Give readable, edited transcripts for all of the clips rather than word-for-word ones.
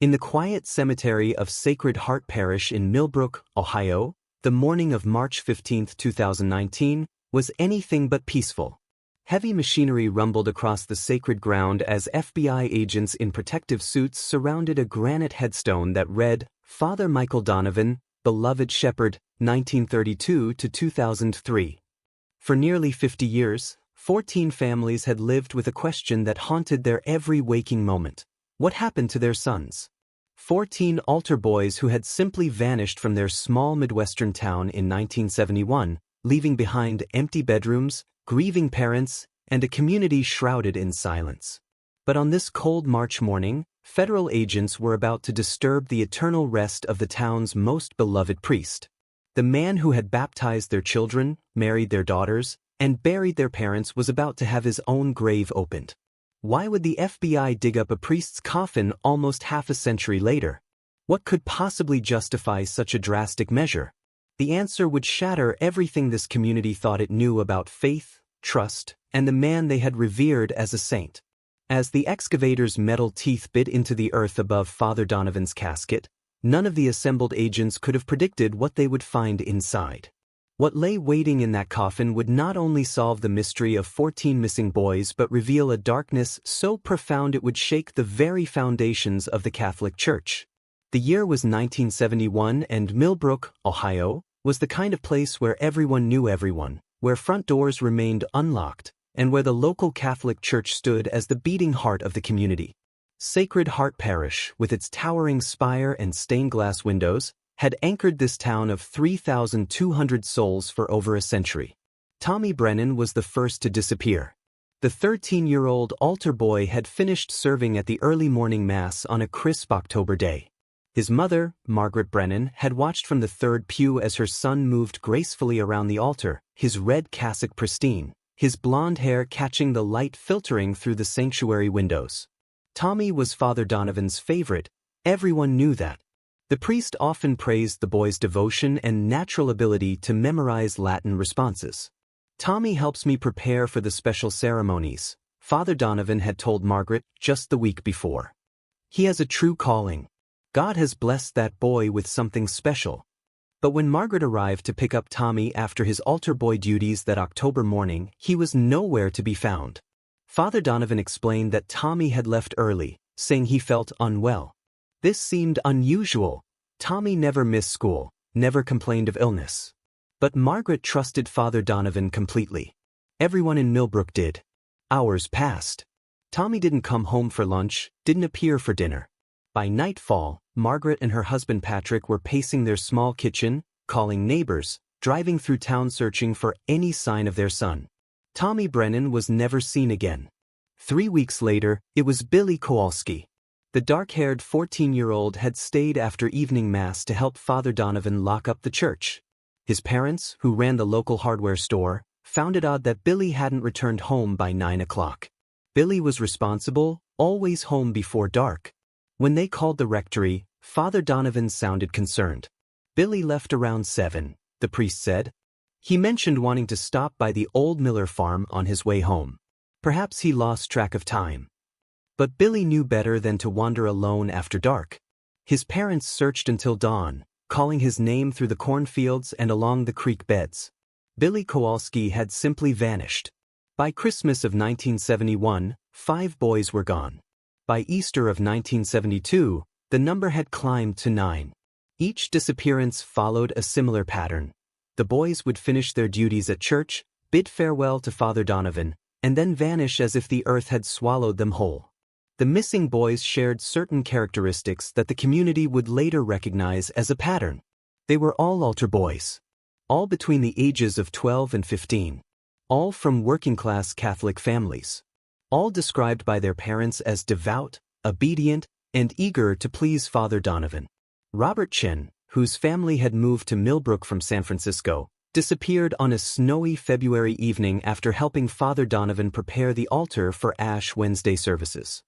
In the quiet cemetery of Sacred Heart Parish in Millbrook, Ohio, the morning of March 15, 2019, was anything but peaceful. Heavy machinery rumbled across the sacred ground as FBI agents in protective suits surrounded a granite headstone that read, Father Michael Donovan, Beloved Shepherd, 1932 to 2003. For nearly 50 years, 14 families had lived with a question that haunted their every waking moment. What happened to their sons? 14 altar boys who had simply vanished from their small Midwestern town in 1971, leaving behind empty bedrooms, grieving parents, and a community shrouded in silence. But on this cold March morning, federal agents were about to disturb the eternal rest of the town's most beloved priest. The man who had baptized their children, married their daughters, and buried their parents was about to have his own grave opened. Why would the FBI dig up a priest's coffin almost half a century later? What could possibly justify such a drastic measure? The answer would shatter everything this community thought it knew about faith, trust, and the man they had revered as a saint. As the excavator's metal teeth bit into the earth above Father Donovan's casket, none of the assembled agents could have predicted what they would find inside. What lay waiting in that coffin would not only solve the mystery of 14 missing boys but reveal a darkness so profound it would shake the very foundations of the Catholic Church. The year was 1971, and Millbrook, Ohio, was the kind of place where everyone knew everyone, where front doors remained unlocked, and where the local Catholic Church stood as the beating heart of the community. Sacred Heart Parish, with its towering spire and stained-glass windows, had anchored this town of 3,200 souls for over a century. Tommy Brennan was the first to disappear. The 13-year-old altar boy had finished serving at the early morning mass on a crisp October day. His mother, Margaret Brennan, had watched from the third pew as her son moved gracefully around the altar, his red cassock pristine, his blonde hair catching the light filtering through the sanctuary windows. Tommy was Father Donovan's favorite. Everyone knew that. The priest often praised the boy's devotion and natural ability to memorize Latin responses. Tommy helps me prepare for the special ceremonies, Father Donovan had told Margaret just the week before. He has a true calling. God has blessed that boy with something special. But when Margaret arrived to pick up Tommy after his altar boy duties that October morning, he was nowhere to be found. Father Donovan explained that Tommy had left early, saying he felt unwell. This seemed unusual. Tommy never missed school, never complained of illness. But Margaret trusted Father Donovan completely. Everyone in Millbrook did. Hours passed. Tommy didn't come home for lunch, didn't appear for dinner. By nightfall, Margaret and her husband Patrick were pacing their small kitchen, calling neighbors, driving through town searching for any sign of their son. Tommy Brennan was never seen again. 3 weeks later, it was Billy Kowalski. The dark-haired 14-year-old had stayed after evening mass to help Father Donovan lock up the church. His parents, who ran the local hardware store, found it odd that Billy hadn't returned home by 9 o'clock. Billy was responsible, always home before dark. When they called the rectory, Father Donovan sounded concerned. Billy left around 7, the priest said. He mentioned wanting to stop by the old Miller farm on his way home. Perhaps he lost track of time. But Billy knew better than to wander alone after dark. His parents searched until dawn, calling his name through the cornfields and along the creek beds. Billy Kowalski had simply vanished. By Christmas of 1971, 5 boys were gone. By Easter of 1972, the number had climbed to 9. Each disappearance followed a similar pattern. The boys would finish their duties at church, bid farewell to Father Donovan, and then vanish as if the earth had swallowed them whole. The missing boys shared certain characteristics that the community would later recognize as a pattern. They were all altar boys. All between the ages of 12 and 15. All from working-class Catholic families. All described by their parents as devout, obedient, and eager to please Father Donovan. Robert Chen, whose family had moved to Millbrook from San Francisco, disappeared on a snowy February evening after helping Father Donovan prepare the altar for Ash Wednesday services.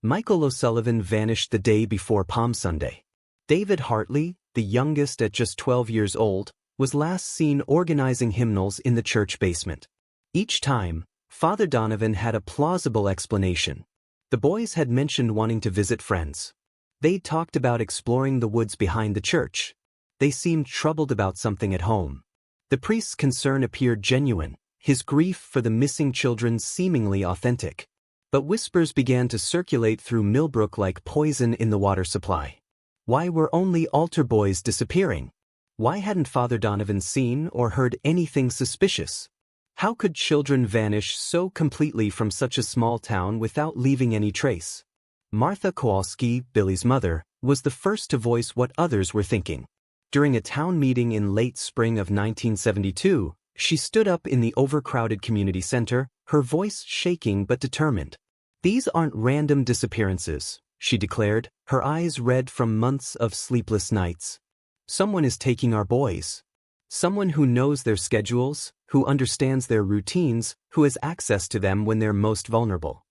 Michael O'Sullivan vanished the day before Palm Sunday. David Hartley, the youngest at just 12 years old, was last seen organizing hymnals in the church basement. Each time, Father Donovan had a plausible explanation. The boys had mentioned wanting to visit friends. They talked about exploring the woods behind the church. They seemed troubled about something at home. The priest's concern appeared genuine, his grief for the missing children seemingly authentic. But whispers began to circulate through Millbrook like poison in the water supply. Why were only altar boys disappearing? Why hadn't Father Donovan seen or heard anything suspicious? How could children vanish so completely from such a small town without leaving any trace? Martha Kowalski, Billy's mother, was the first to voice what others were thinking. During a town meeting in late spring of 1972, she stood up in the overcrowded community center, her voice shaking but determined. "These aren't random disappearances," she declared, her eyes red from months of sleepless nights. "Someone is taking our boys. Someone who knows their schedules, who understands their routines, who has access to them when they're most vulnerable."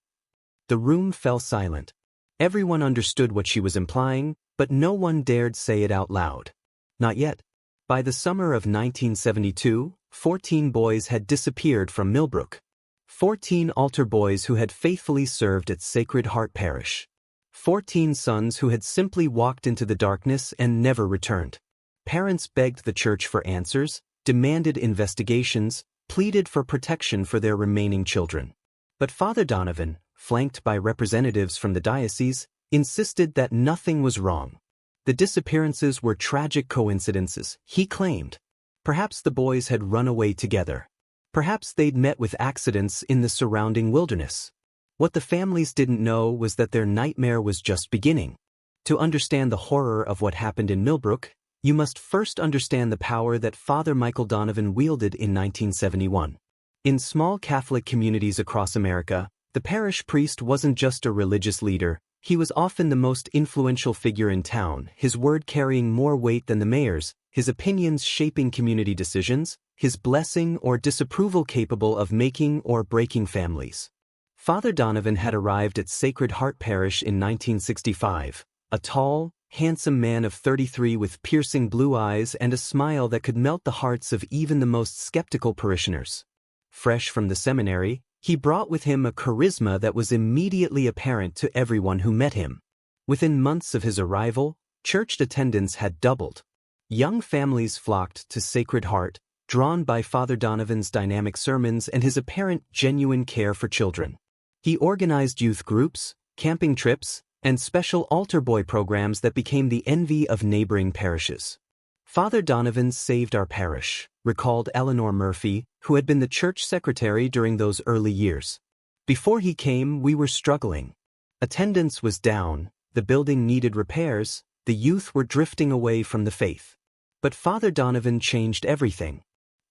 The room fell silent. Everyone understood what she was implying, but no one dared say it out loud. Not yet. By the summer of 1972, 14 boys had disappeared from Millbrook. 14 altar boys who had faithfully served at Sacred Heart Parish. 14 sons who had simply walked into the darkness and never returned. Parents begged the church for answers, demanded investigations, pleaded for protection for their remaining children. But Father Donovan, flanked by representatives from the diocese, insisted that nothing was wrong. The disappearances were tragic coincidences, he claimed. Perhaps the boys had run away together. Perhaps they'd met with accidents in the surrounding wilderness. What the families didn't know was that their nightmare was just beginning. To understand the horror of what happened in Millbrook, you must first understand the power that Father Michael Donovan wielded in 1971. In small Catholic communities across America, the parish priest wasn't just a religious leader, he was often the most influential figure in town, his word carrying more weight than the mayor's, his opinions shaping community decisions, his blessing or disapproval capable of making or breaking families. Father Donovan had arrived at Sacred Heart Parish in 1965, a tall, handsome man of 33 with piercing blue eyes and a smile that could melt the hearts of even the most skeptical parishioners. Fresh from the seminary, he brought with him a charisma that was immediately apparent to everyone who met him. Within months of his arrival, church attendance had doubled. Young families flocked to Sacred Heart, drawn by Father Donovan's dynamic sermons and his apparent genuine care for children. He organized youth groups, camping trips, and special altar boy programs that became the envy of neighboring parishes. "Father Donovan saved our parish," recalled Eleanor Murphy, who had been the church secretary during those early years. "Before he came, we were struggling. Attendance was down, the building needed repairs, the youth were drifting away from the faith. But Father Donovan changed everything.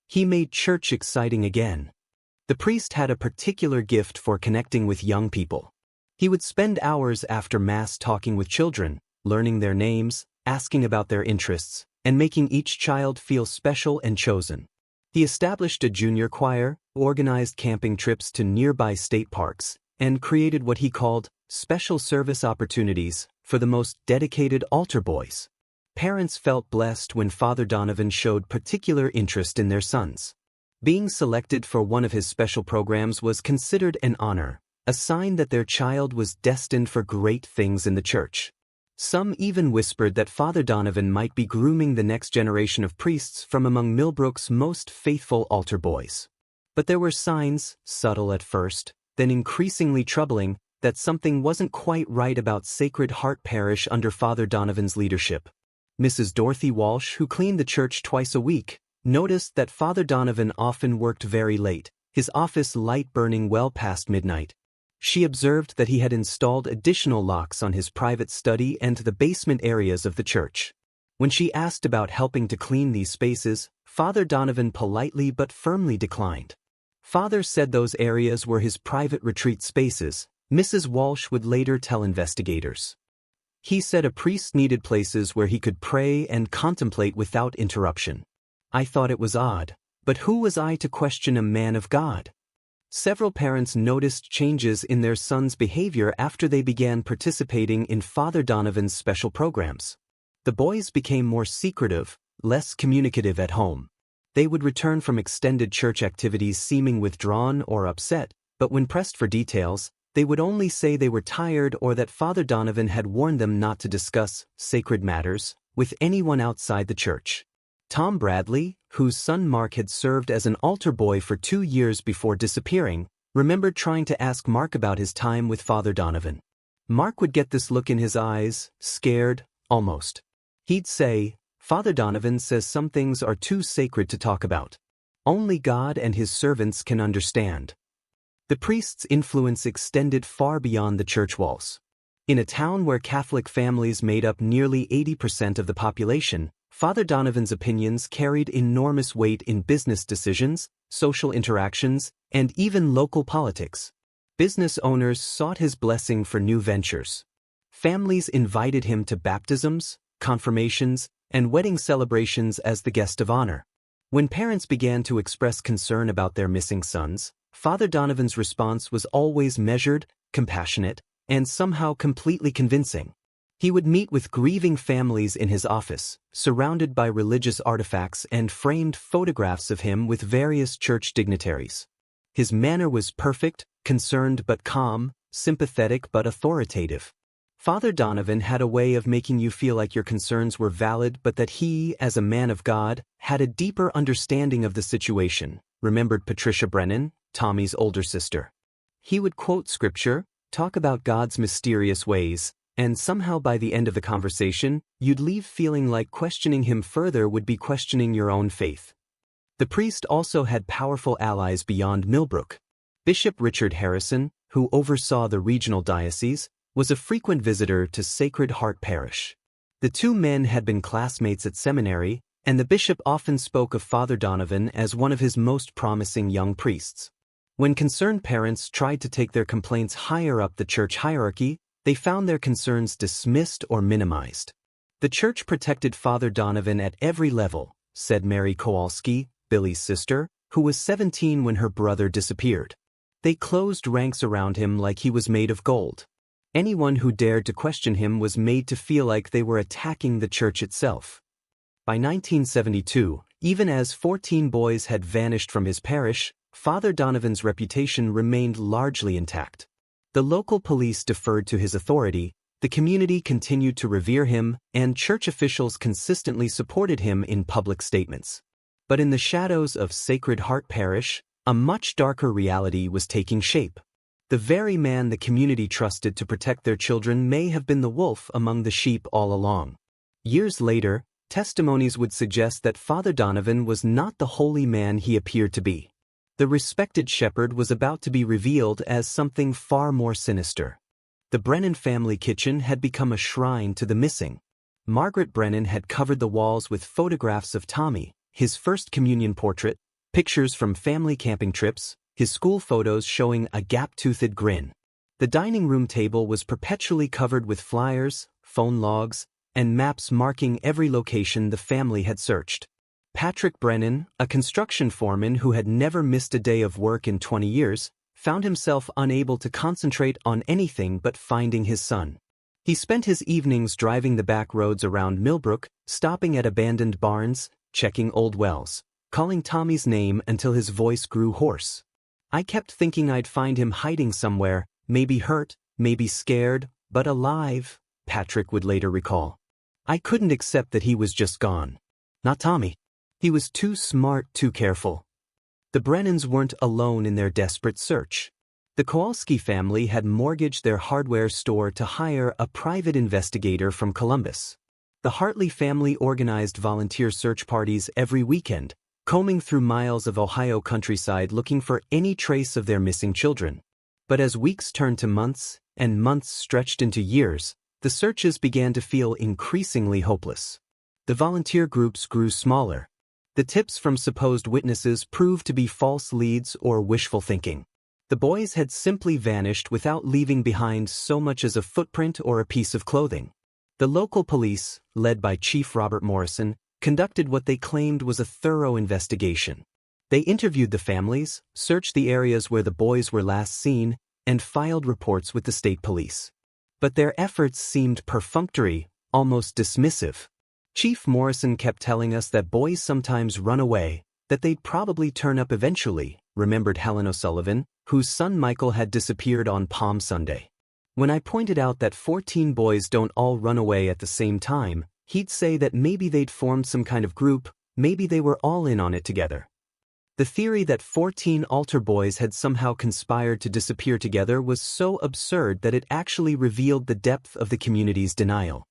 He made church exciting again." The priest had a particular gift for connecting with young people. He would spend hours after Mass talking with children, learning their names, asking about their interests, and making each child feel special and chosen. He established a junior choir, organized camping trips to nearby state parks, and created what he called special service opportunities for the most dedicated altar boys. Parents felt blessed when Father Donovan showed particular interest in their sons. Being selected for one of his special programs was considered an honor, a sign that their child was destined for great things in the church. Some even whispered that Father Donovan might be grooming the next generation of priests from among Millbrook's most faithful altar boys. But there were signs, subtle at first, then increasingly troubling, that something wasn't quite right about Sacred Heart Parish under Father Donovan's leadership. Mrs. Dorothy Walsh, who cleaned the church twice a week, noticed that Father Donovan often worked very late, his office light burning well past midnight. She observed that he had installed additional locks on his private study and the basement areas of the church. When she asked about helping to clean these spaces, Father Donovan politely but firmly declined. Father said those areas were his private retreat spaces, Mrs. Walsh would later tell investigators. He said a priest needed places where he could pray and contemplate without interruption. I thought it was odd, but who was I to question a man of God? Several parents noticed changes in their sons' behavior after they began participating in Father Donovan's special programs. The boys became more secretive, less communicative at home. They would return from extended church activities seeming withdrawn or upset, but when pressed for details, They would only say they were tired or that Father Donovan had warned them not to discuss sacred matters with anyone outside the church. Tom Bradley, whose son Mark had served as an altar boy for 2 years before disappearing, remembered trying to ask Mark about his time with Father Donovan. Mark would get this look in his eyes, scared, almost. He'd say, "Father Donovan says some things are too sacred to talk about. Only God and his servants can understand." The priest's influence extended far beyond the church walls. In a town where Catholic families made up nearly 80% of the population, Father Donovan's opinions carried enormous weight in business decisions, social interactions, and even local politics. Business owners sought his blessing for new ventures. Families invited him to baptisms, confirmations, and wedding celebrations as the guest of honor. When parents began to express concern about their missing sons, Father Donovan's response was always measured, compassionate, and somehow completely convincing. He would meet with grieving families in his office, surrounded by religious artifacts and framed photographs of him with various church dignitaries. His manner was perfect, concerned but calm, sympathetic but authoritative. Father Donovan had a way of making you feel like your concerns were valid but that he, as a man of God, had a deeper understanding of the situation, remembered Patricia Brennan, Tommy's older sister. He would quote scripture, talk about God's mysterious ways, and somehow by the end of the conversation, you'd leave feeling like questioning him further would be questioning your own faith. The priest also had powerful allies beyond Millbrook. Bishop Richard Harrison, who oversaw the regional diocese, was a frequent visitor to Sacred Heart Parish. The two men had been classmates at seminary, and the bishop often spoke of Father Donovan as one of his most promising young priests. When concerned parents tried to take their complaints higher up the church hierarchy, they found their concerns dismissed or minimized. "The church protected Father Donovan at every level," said Mary Kowalski, Billy's sister, who was 17 when her brother disappeared. "They closed ranks around him like he was made of gold. Anyone who dared to question him was made to feel like they were attacking the church itself." By 1972, even as 14 boys had vanished from his parish, Father Donovan's reputation remained largely intact. The local police deferred to his authority, the community continued to revere him, and church officials consistently supported him in public statements. But in the shadows of Sacred Heart Parish, a much darker reality was taking shape. The very man the community trusted to protect their children may have been the wolf among the sheep all along. Years later, testimonies would suggest that Father Donovan was not the holy man he appeared to be. The respected shepherd was about to be revealed as something far more sinister. The Brennan family kitchen had become a shrine to the missing. Margaret Brennan had covered the walls with photographs of Tommy, his first communion portrait, pictures from family camping trips, his school photos showing a gap-toothed grin. The dining room table was perpetually covered with flyers, phone logs, and maps marking every location the family had searched. Patrick Brennan, a construction foreman who had never missed a day of work in 20 years, found himself unable to concentrate on anything but finding his son. He spent his evenings driving the back roads around Millbrook, stopping at abandoned barns, checking old wells, calling Tommy's name until his voice grew hoarse. "I kept thinking I'd find him hiding somewhere, maybe hurt, maybe scared, but alive," Patrick would later recall. "I couldn't accept that he was just gone. Not Tommy. He was too smart, too careful." The Brennans weren't alone in their desperate search. The Kowalski family had mortgaged their hardware store to hire a private investigator from Columbus. The Hartley family organized volunteer search parties every weekend, combing through miles of Ohio countryside looking for any trace of their missing children. But as weeks turned to months, and months stretched into years, the searches began to feel increasingly hopeless. The volunteer groups grew smaller. The tips from supposed witnesses proved to be false leads or wishful thinking. The boys had simply vanished without leaving behind so much as a footprint or a piece of clothing. The local police, led by Chief Robert Morrison, conducted what they claimed was a thorough investigation. They interviewed the families, searched the areas where the boys were last seen, and filed reports with the state police. But their efforts seemed perfunctory, almost dismissive. Chief Morrison kept telling us that boys sometimes run away, that they'd probably turn up eventually, remembered Helen O'Sullivan, whose son Michael had disappeared on Palm Sunday. When I pointed out that 14 boys don't all run away at the same time, he'd say that maybe they'd formed some kind of group, maybe they were all in on it together. The theory that 14 altar boys had somehow conspired to disappear together was so absurd that it actually revealed the depth of the community's denial.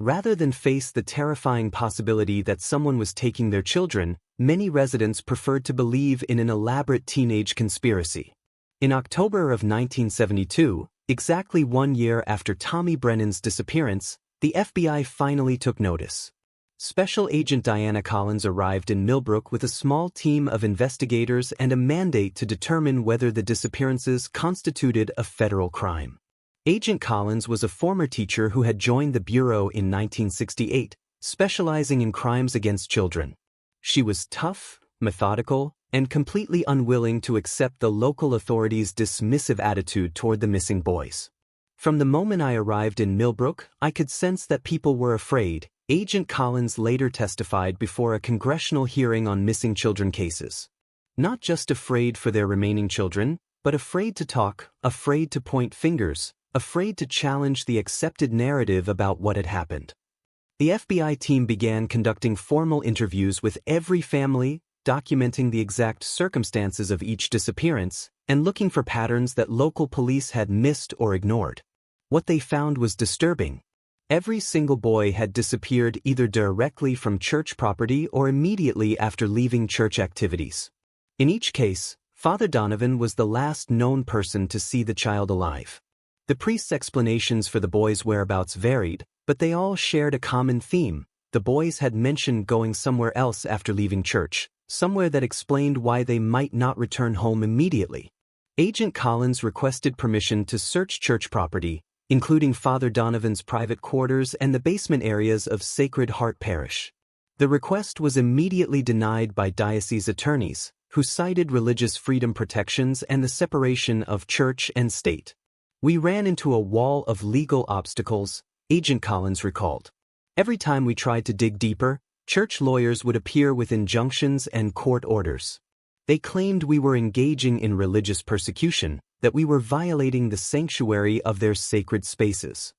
Rather than face the terrifying possibility that someone was taking their children, many residents preferred to believe in an elaborate teenage conspiracy. In October of 1972, exactly 1 year after Tommy Brennan's disappearance, the FBI finally took notice. Special Agent Diana Collins arrived in Millbrook with a small team of investigators and a mandate to determine whether the disappearances constituted a federal crime. Agent Collins was a former teacher who had joined the Bureau in 1968, specializing in crimes against children. She was tough, methodical, and completely unwilling to accept the local authorities' dismissive attitude toward the missing boys. From the moment I arrived in Millbrook, I could sense that people were afraid. Agent Collins later testified before a congressional hearing on missing children cases. Not just afraid for their remaining children, but afraid to talk, afraid to point fingers, afraid to challenge the accepted narrative about what had happened. The FBI team began conducting formal interviews with every family, documenting the exact circumstances of each disappearance, and looking for patterns that local police had missed or ignored. What they found was disturbing. Every single boy had disappeared either directly from church property or immediately after leaving church activities. In each case, Father Donovan was the last known person to see the child alive. The priest's explanations for the boys' whereabouts varied, but they all shared a common theme. The boys had mentioned going somewhere else after leaving church, somewhere that explained why they might not return home immediately. Agent Collins requested permission to search church property, including Father Donovan's private quarters and the basement areas of Sacred Heart Parish. The request was immediately denied by diocese attorneys, who cited religious freedom protections and the separation of church and state. We ran into a wall of legal obstacles, Agent Collins recalled. Every time we tried to dig deeper, church lawyers would appear with injunctions and court orders. They claimed we were engaging in religious persecution, that we were violating the sanctuary of their sacred spaces.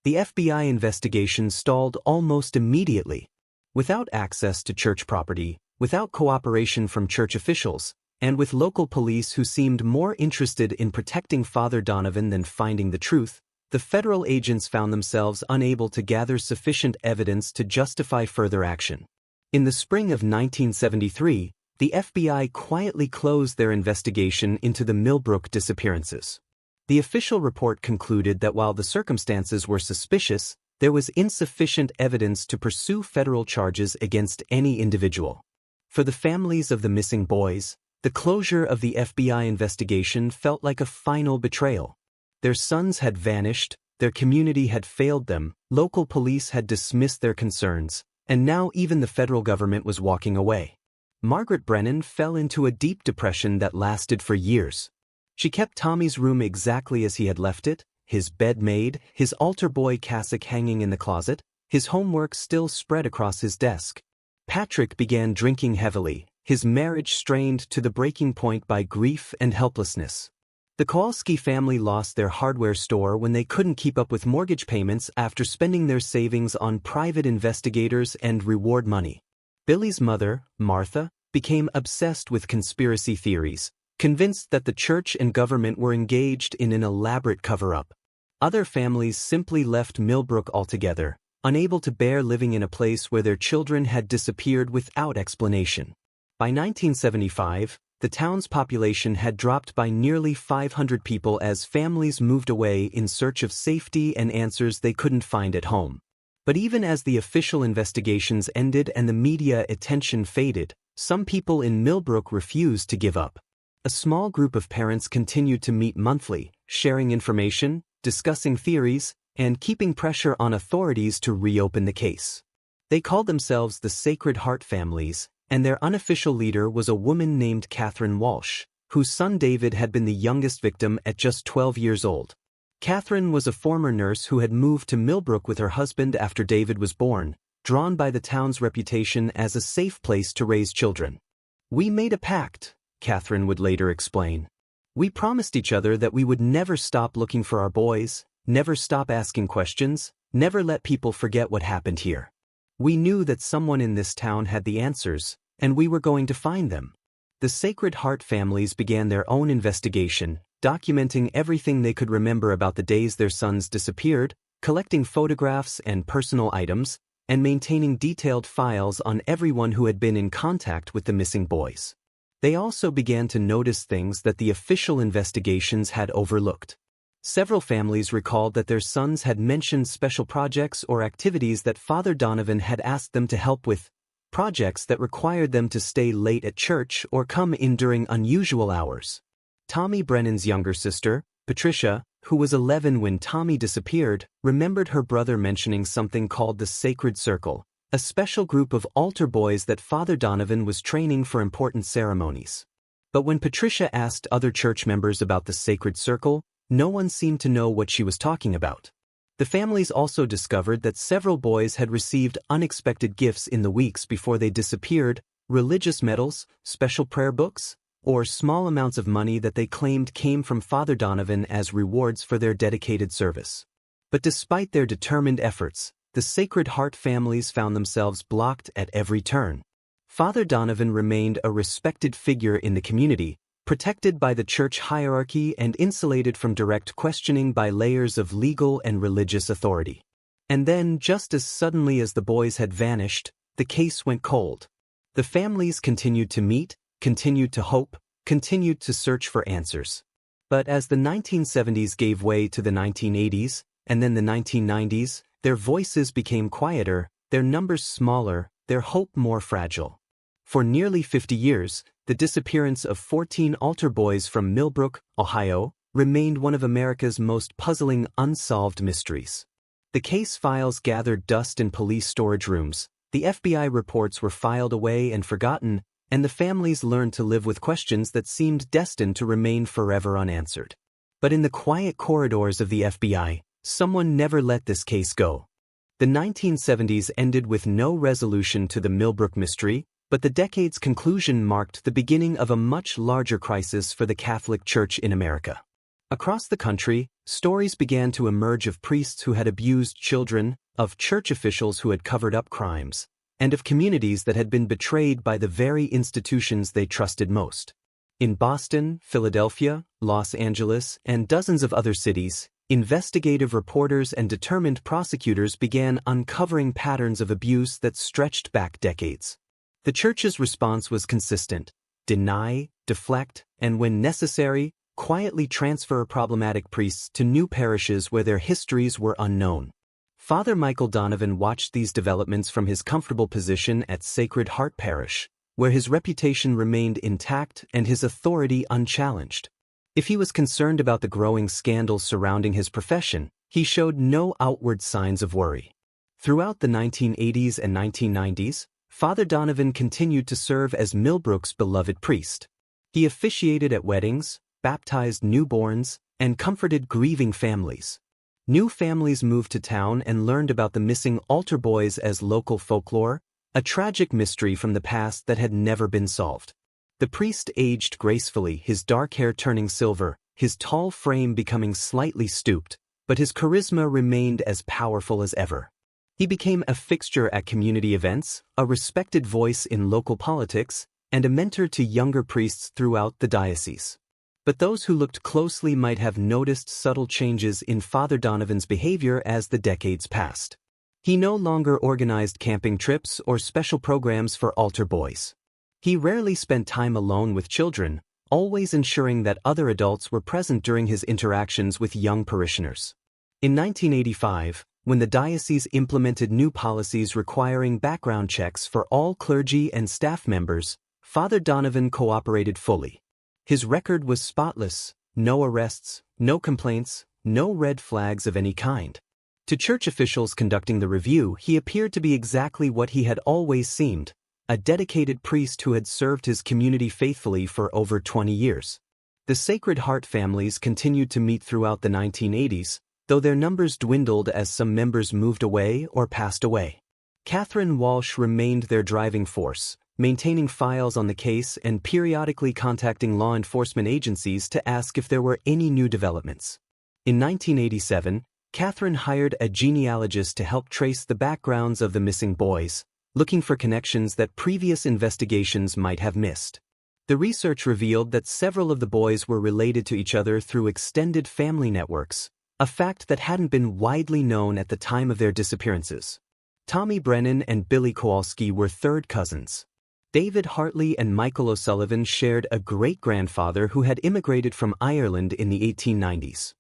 The FBI investigation stalled almost immediately. Without access to church property, without cooperation from church officials, and with local police who seemed more interested in protecting Father Donovan than finding the truth, the federal agents found themselves unable to gather sufficient evidence to justify further action. In the spring of 1973, the FBI quietly closed their investigation into the Millbrook disappearances. The official report concluded that while the circumstances were suspicious, there was insufficient evidence to pursue federal charges against any individual. For the families of the missing boys, the closure of the FBI investigation felt like a final betrayal. Their sons had vanished, their community had failed them, local police had dismissed their concerns, and now even the federal government was walking away. Margaret Brennan fell into a deep depression that lasted for years. She kept Tommy's room exactly as he had left it, his bed made, his altar boy cassock hanging in the closet, his homework still spread across his desk. Patrick began drinking heavily, his marriage strained to the breaking point by grief and helplessness. The Kowalski family lost their hardware store when they couldn't keep up with mortgage payments after spending their savings on private investigators and reward money. Billy's mother, Martha, became obsessed with conspiracy theories, convinced that the church and government were engaged in an elaborate cover-up. Other families simply left Millbrook altogether, unable to bear living in a place where their children had disappeared without explanation. By 1975, the town's population had dropped by nearly 500 people as families moved away in search of safety and answers they couldn't find at home. But even as the official investigations ended and the media attention faded, some people in Millbrook refused to give up. A small group of parents continued to meet monthly, sharing information, discussing theories, and keeping pressure on authorities to reopen the case. They called themselves the Sacred Heart Families, and their unofficial leader was a woman named Catherine Walsh, whose son David had been the youngest victim at just 12 years old. Catherine was a former nurse who had moved to Millbrook with her husband after David was born, drawn by the town's reputation as a safe place to raise children. "We made a pact," Catherine would later explain. "We promised each other that we would never stop looking for our boys, never stop asking questions, never let people forget what happened here. We knew that someone in this town had the answers, and we were going to find them." The Sacred Heart families began their own investigation, documenting everything they could remember about the days their sons disappeared, collecting photographs and personal items, and maintaining detailed files on everyone who had been in contact with the missing boys. They also began to notice things that the official investigations had overlooked. Several families recalled that their sons had mentioned special projects or activities that Father Donovan had asked them to help with, projects that required them to stay late at church or come in during unusual hours. Tommy Brennan's younger sister, Patricia, who was 11 when Tommy disappeared, remembered her brother mentioning something called the Sacred Circle, a special group of altar boys that Father Donovan was training for important ceremonies. But when Patricia asked other church members about the Sacred Circle, no one seemed to know what she was talking about. The families also discovered that several boys had received unexpected gifts in the weeks before they disappeared, religious medals, special prayer books, or small amounts of money that they claimed came from Father Donovan as rewards for their dedicated service. But despite their determined efforts, the Sacred Heart families found themselves blocked at every turn. Father Donovan remained a respected figure in the community, protected by the church hierarchy and insulated from direct questioning by layers of legal and religious authority. And then, just as suddenly as the boys had vanished, the case went cold. The families continued to meet, continued to hope, continued to search for answers. But as the 1970s gave way to the 1980s, and then the 1990s, their voices became quieter, their numbers smaller, their hope more fragile. For nearly 50 years, the disappearance of 14 altar boys from Millbrook, Ohio, remained one of America's most puzzling unsolved mysteries. The case files gathered dust in police storage rooms, the FBI reports were filed away and forgotten, and the families learned to live with questions that seemed destined to remain forever unanswered. But in the quiet corridors of the FBI, someone never let this case go. The 1970s ended with no resolution to the Millbrook mystery, but the decade's conclusion marked the beginning of a much larger crisis for the Catholic Church in America. Across the country, stories began to emerge of priests who had abused children, of church officials who had covered up crimes, and of communities that had been betrayed by the very institutions they trusted most. In Boston, Philadelphia, Los Angeles, and dozens of other cities, investigative reporters and determined prosecutors began uncovering patterns of abuse that stretched back decades. The church's response was consistent: deny, deflect, and when necessary, quietly transfer problematic priests to new parishes where their histories were unknown. Father Michael Donovan watched these developments from his comfortable position at Sacred Heart Parish, where his reputation remained intact and his authority unchallenged. If he was concerned about the growing scandals surrounding his profession, he showed no outward signs of worry. Throughout the 1980s and 1990s, Father Donovan continued to serve as Millbrook's beloved priest. He officiated at weddings, baptized newborns, and comforted grieving families. New families moved to town and learned about the missing altar boys as local folklore, a tragic mystery from the past that had never been solved. The priest aged gracefully, his dark hair turning silver, his tall frame becoming slightly stooped, but his charisma remained as powerful as ever. He became a fixture at community events, a respected voice in local politics, and a mentor to younger priests throughout the diocese. But those who looked closely might have noticed subtle changes in Father Donovan's behavior as the decades passed. He no longer organized camping trips or special programs for altar boys. He rarely spent time alone with children, always ensuring that other adults were present during his interactions with young parishioners. In 1985, when the diocese implemented new policies requiring background checks for all clergy and staff members, Father Donovan cooperated fully. His record was spotless: no arrests, no complaints, no red flags of any kind. To church officials conducting the review, he appeared to be exactly what he had always seemed: a dedicated priest who had served his community faithfully for over 20 years. The Sacred Heart families continued to meet throughout the 1980s, though their numbers dwindled as some members moved away or passed away. Catherine Walsh remained their driving force, maintaining files on the case and periodically contacting law enforcement agencies to ask if there were any new developments. In 1987, Catherine hired a genealogist to help trace the backgrounds of the missing boys, looking for connections that previous investigations might have missed. The research revealed that several of the boys were related to each other through extended family networks, a fact that hadn't been widely known at the time of their disappearances. Tommy Brennan and Billy Kowalski were third cousins. David Hartley and Michael O'Sullivan shared a great-grandfather who had immigrated from Ireland in the 1890s.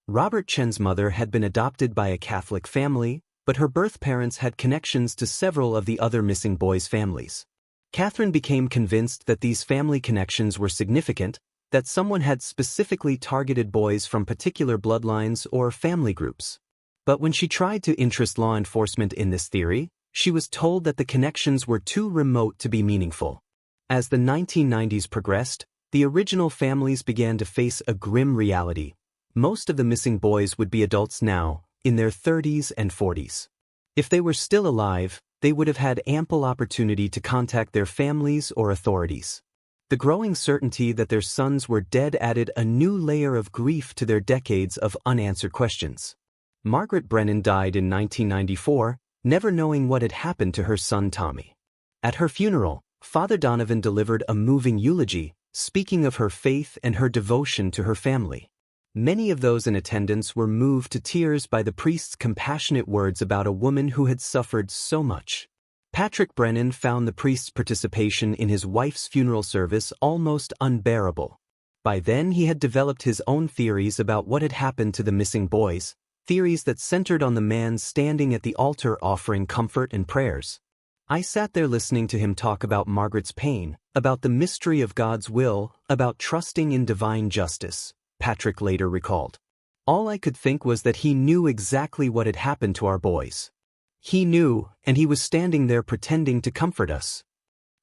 Robert Chen's mother had been adopted by a Catholic family, but her birth parents had connections to several of the other missing boys' families. Catherine became convinced that these family connections were significant, that someone had specifically targeted boys from particular bloodlines or family groups. But when she tried to interest law enforcement in this theory, she was told that the connections were too remote to be meaningful. As the 1990s progressed, the original families began to face a grim reality. Most of the missing boys would be adults now, in their 30s and 40s. If they were still alive, they would have had ample opportunity to contact their families or authorities. The growing certainty that their sons were dead added a new layer of grief to their decades of unanswered questions. Margaret Brennan died in 1994, never knowing what had happened to her son Tommy. At her funeral, Father Donovan delivered a moving eulogy, speaking of her faith and her devotion to her family. Many of those in attendance were moved to tears by the priest's compassionate words about a woman who had suffered so much. Patrick Brennan found the priest's participation in his wife's funeral service almost unbearable. By then he had developed his own theories about what had happened to the missing boys, theories that centered on the man standing at the altar offering comfort and prayers. I sat there listening to him talk about Margaret's pain, about the mystery of God's will, about trusting in divine justice, Patrick later recalled. All I could think was that he knew exactly what had happened to our boys. He knew, and he was standing there pretending to comfort us.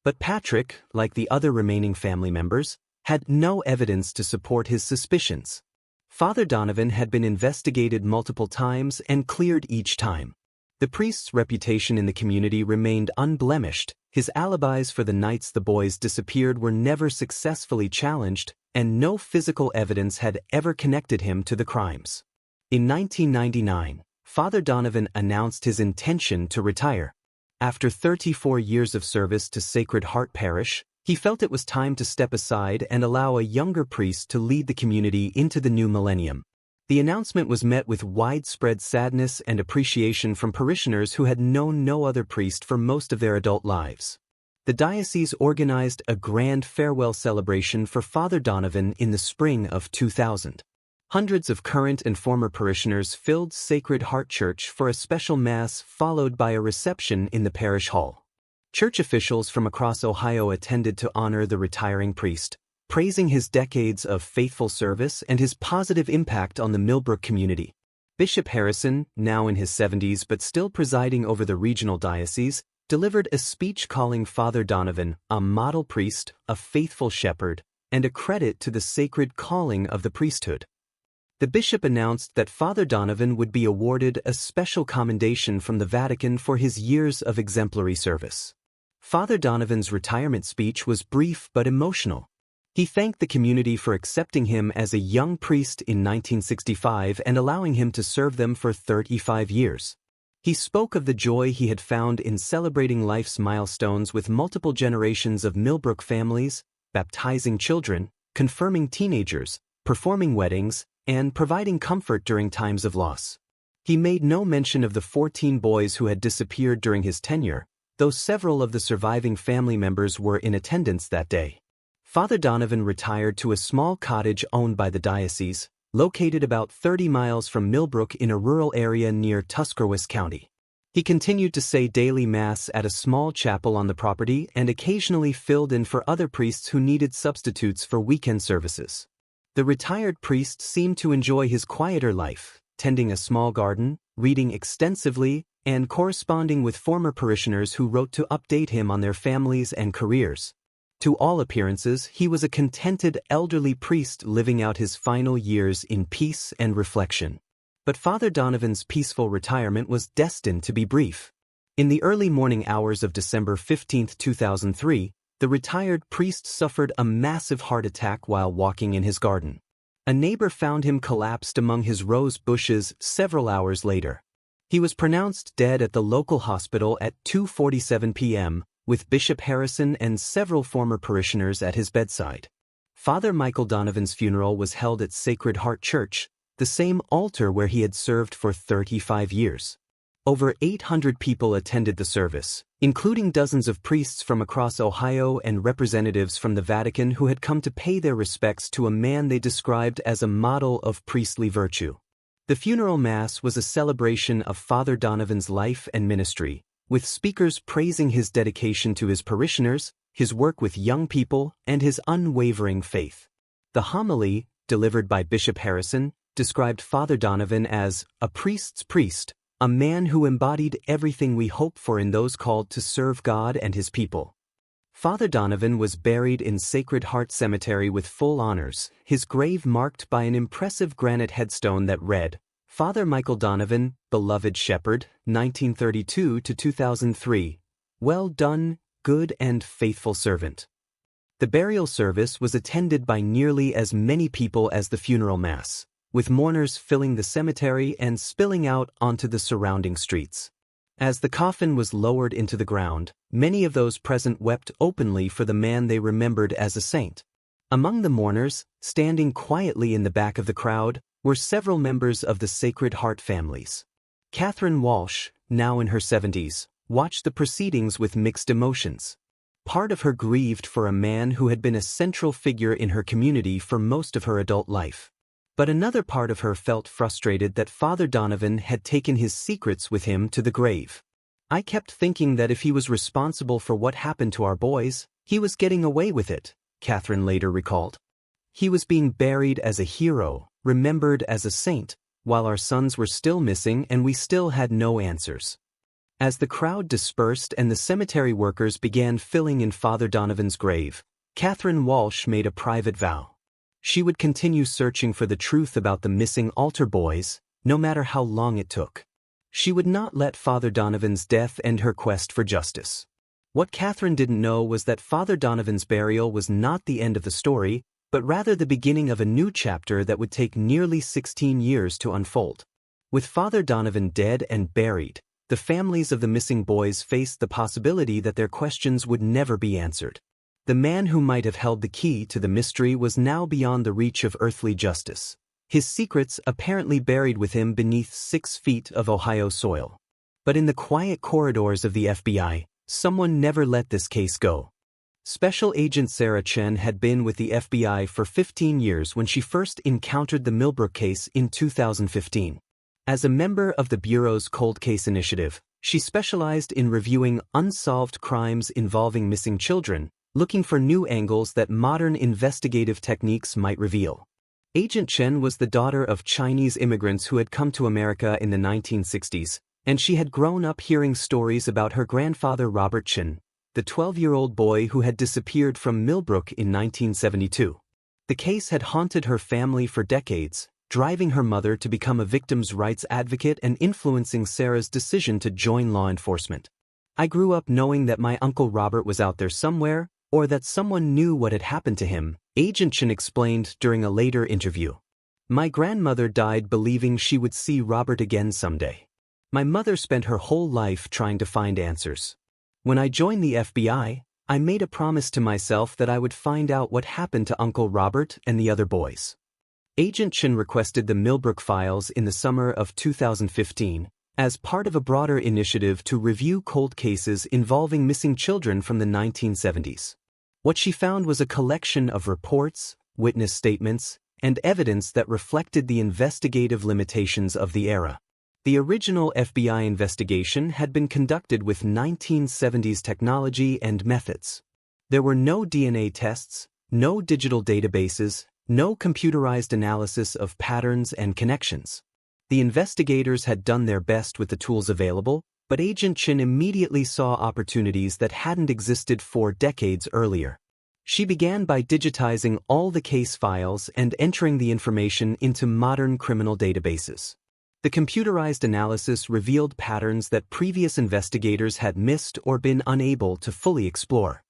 But Patrick, like the other remaining family members, had no evidence to support his suspicions. Father Donovan had been investigated multiple times and cleared each time. The priest's reputation in the community remained unblemished, his alibis for the nights the boys disappeared were never successfully challenged, and no physical evidence had ever connected him to the crimes. In 1999, Father Donovan announced his intention to retire. After 34 years of service to Sacred Heart Parish, he felt it was time to step aside and allow a younger priest to lead the community into the new millennium. The announcement was met with widespread sadness and appreciation from parishioners who had known no other priest for most of their adult lives. The diocese organized a grand farewell celebration for Father Donovan in the spring of 2000. Hundreds of current and former parishioners filled Sacred Heart Church for a special mass followed by a reception in the parish hall. Church officials from across Ohio attended to honor the retiring priest, praising his decades of faithful service and his positive impact on the Millbrook community. Bishop Harrison, now in his 70s but still presiding over the regional diocese, delivered a speech calling Father Donovan a model priest, a faithful shepherd, and a credit to the sacred calling of the priesthood. The bishop announced that Father Donovan would be awarded a special commendation from the Vatican for his years of exemplary service. Father Donovan's retirement speech was brief but emotional. He thanked the community for accepting him as a young priest in 1965 and allowing him to serve them for 35 years. He spoke of the joy he had found in celebrating life's milestones with multiple generations of Millbrook families, baptizing children, confirming teenagers, performing weddings, and providing comfort during times of loss. He made no mention of the 14 boys who had disappeared during his tenure, though several of the surviving family members were in attendance that day. Father Donovan retired to a small cottage owned by the diocese, located about 30 miles from Millbrook in a rural area near Tuscarawas County. He continued to say daily mass at a small chapel on the property and occasionally filled in for other priests who needed substitutes for weekend services. The retired priest seemed to enjoy his quieter life, tending a small garden, reading extensively, and corresponding with former parishioners who wrote to update him on their families and careers. To all appearances, he was a contented elderly priest living out his final years in peace and reflection. But Father Donovan's peaceful retirement was destined to be brief. In the early morning hours of December 15, 2003, the retired priest suffered a massive heart attack while walking in his garden. A neighbor found him collapsed among his rose bushes several hours later. He was pronounced dead at the local hospital at 2:47 p.m., with Bishop Harrison and several former parishioners at his bedside. Father Michael Donovan's funeral was held at Sacred Heart Church, the same altar where he had served for 35 years. Over 800 people attended the service, including dozens of priests from across Ohio and representatives from the Vatican who had come to pay their respects to a man they described as a model of priestly virtue. The funeral mass was a celebration of Father Donovan's life and ministry, with speakers praising his dedication to his parishioners, his work with young people, and his unwavering faith. The homily, delivered by Bishop Harrison, described Father Donovan as a priest's priest, a man who embodied everything we hope for in those called to serve God and His people. Father Donovan was buried in Sacred Heart Cemetery with full honors, his grave marked by an impressive granite headstone that read, Father Michael Donovan, Beloved Shepherd, 1932 to 2003. Well done, good and faithful servant. The burial service was attended by nearly as many people as the funeral mass, with mourners filling the cemetery and spilling out onto the surrounding streets. As the coffin was lowered into the ground, many of those present wept openly for the man they remembered as a saint. Among the mourners, standing quietly in the back of the crowd, were several members of the Sacred Heart families. Catherine Walsh, now in her 70s, watched the proceedings with mixed emotions. Part of her grieved for a man who had been a central figure in her community for most of her adult life. But another part of her felt frustrated that Father Donovan had taken his secrets with him to the grave. I kept thinking that if he was responsible for what happened to our boys, he was getting away with it, Catherine later recalled. He was being buried as a hero, remembered as a saint, while our sons were still missing and we still had no answers. As the crowd dispersed and the cemetery workers began filling in Father Donovan's grave, Catherine Walsh made a private vow. She would continue searching for the truth about the missing altar boys, no matter how long it took. She would not let Father Donovan's death end her quest for justice. What Catherine didn't know was that Father Donovan's burial was not the end of the story, but rather the beginning of a new chapter that would take nearly 16 years to unfold. With Father Donovan dead and buried, the families of the missing boys faced the possibility that their questions would never be answered. The man who might have held the key to the mystery was now beyond the reach of earthly justice, his secrets apparently buried with him beneath 6 feet of Ohio soil. But in the quiet corridors of the FBI, someone never let this case go. Special Agent Sarah Chen had been with the FBI for 15 years when she first encountered the Millbrook case in 2015. As a member of the Bureau's Cold Case Initiative, she specialized in reviewing unsolved crimes involving missing children, looking for new angles that modern investigative techniques might reveal. Agent Chen was the daughter of Chinese immigrants who had come to America in the 1960s, and she had grown up hearing stories about her grandfather Robert Chen, the 12-year-old boy who had disappeared from Millbrook in 1972. The case had haunted her family for decades, driving her mother to become a victims' rights advocate and influencing Sarah's decision to join law enforcement. I grew up knowing that my Uncle Robert was out there somewhere, or that someone knew what had happened to him, Agent Chen explained during a later interview. My grandmother died believing she would see Robert again someday. My mother spent her whole life trying to find answers. When I joined the FBI, I made a promise to myself that I would find out what happened to Uncle Robert and the other boys. Agent Chen requested the Millbrook files in the summer of 2015, as part of a broader initiative to review cold cases involving missing children from the 1970s. What she found was a collection of reports, witness statements, and evidence that reflected the investigative limitations of the era. The original FBI investigation had been conducted with 1970s technology and methods. There were no DNA tests, no digital databases, no computerized analysis of patterns and connections. The investigators had done their best with the tools available, but Agent Chen immediately saw opportunities that hadn't existed 4 decades earlier. She began by digitizing all the case files and entering the information into modern criminal databases. The computerized analysis revealed patterns that previous investigators had missed or been unable to fully explore.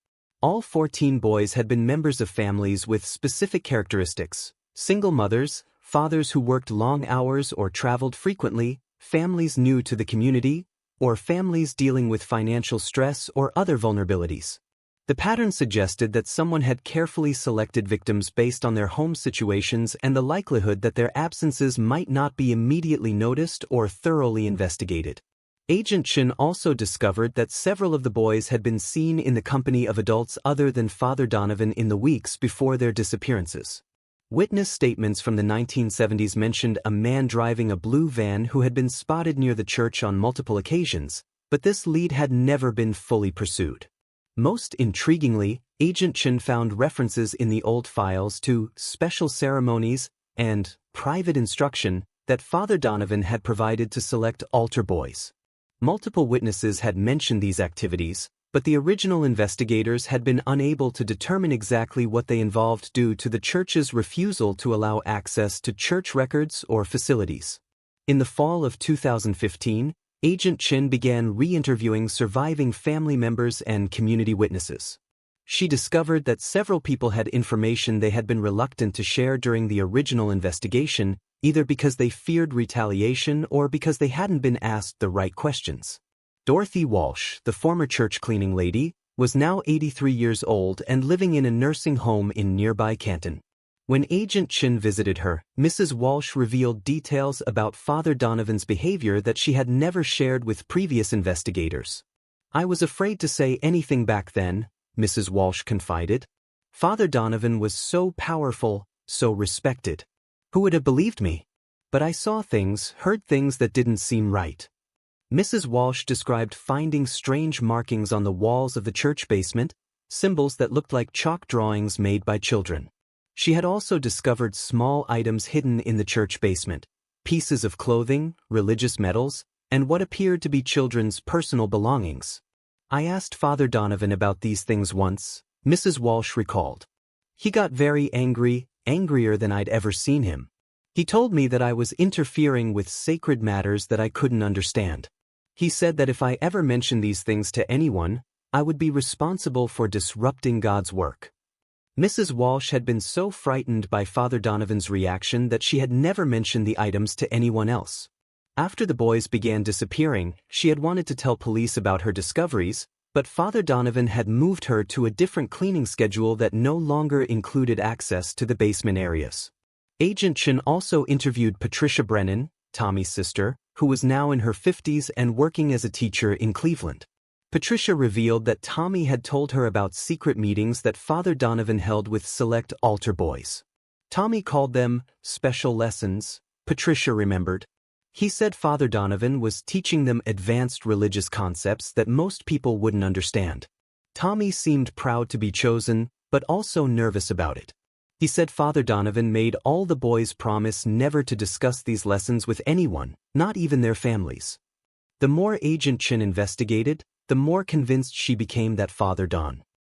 All 14 boys had been members of families with specific characteristics: single mothers, fathers who worked long hours or traveled frequently, families new to the community, or families dealing with financial stress or other vulnerabilities. The pattern suggested that someone had carefully selected victims based on their home situations and the likelihood that their absences might not be immediately noticed or thoroughly investigated. Agent Chen also discovered that several of the boys had been seen in the company of adults other than Father Donovan in the weeks before their disappearances. Witness statements from the 1970s mentioned a man driving a blue van who had been spotted near the church on multiple occasions, but this lead had never been fully pursued. Most intriguingly, Agent Chen found references in the old files to special ceremonies and private instruction that Father Donovan had provided to select altar boys. Multiple witnesses had mentioned these activities, but the original investigators had been unable to determine exactly what they involved due to the church's refusal to allow access to church records or facilities. In the fall of 2015, Agent Chen began re-interviewing surviving family members and community witnesses. She discovered that several people had information they had been reluctant to share during the original investigation, either because they feared retaliation or because they hadn't been asked the right questions. Dorothy Walsh, the former church cleaning lady, was now 83 years old and living in a nursing home in nearby Canton. When Agent Chen visited her, Mrs. Walsh revealed details about Father Donovan's behavior that she had never shared with previous investigators. "I was afraid to say anything back then," Mrs. Walsh confided. "Father Donovan was so powerful, so respected. Who would have believed me? But I saw things, heard things that didn't seem right." Mrs. Walsh described finding strange markings on the walls of the church basement, symbols that looked like chalk drawings made by children. She had also discovered small items hidden in the church basement, pieces of clothing, religious medals, and what appeared to be children's personal belongings. "I asked Father Donovan about these things once," Mrs. Walsh recalled. "He got very angry, angrier than I'd ever seen him. He told me that I was interfering with sacred matters that I couldn't understand. He said that if I ever mentioned these things to anyone, I would be responsible for disrupting God's work." Mrs. Walsh had been so frightened by Father Donovan's reaction that she had never mentioned the items to anyone else. After the boys began disappearing, she had wanted to tell police about her discoveries, but Father Donovan had moved her to a different cleaning schedule that no longer included access to the basement areas. Agent Chen also interviewed Patricia Brennan, Tommy's sister, who was now in her 50s and working as a teacher in Cleveland. Patricia revealed that Tommy had told her about secret meetings that Father Donovan held with select altar boys. Tommy called them special lessons, Patricia remembered. He said Father Donovan was teaching them advanced religious concepts that most people wouldn't understand. Tommy seemed proud to be chosen, but also nervous about it. He said Father Donovan made all the boys promise never to discuss these lessons with anyone, not even their families. The more Agent Chen investigated, the more convinced she became that Father Don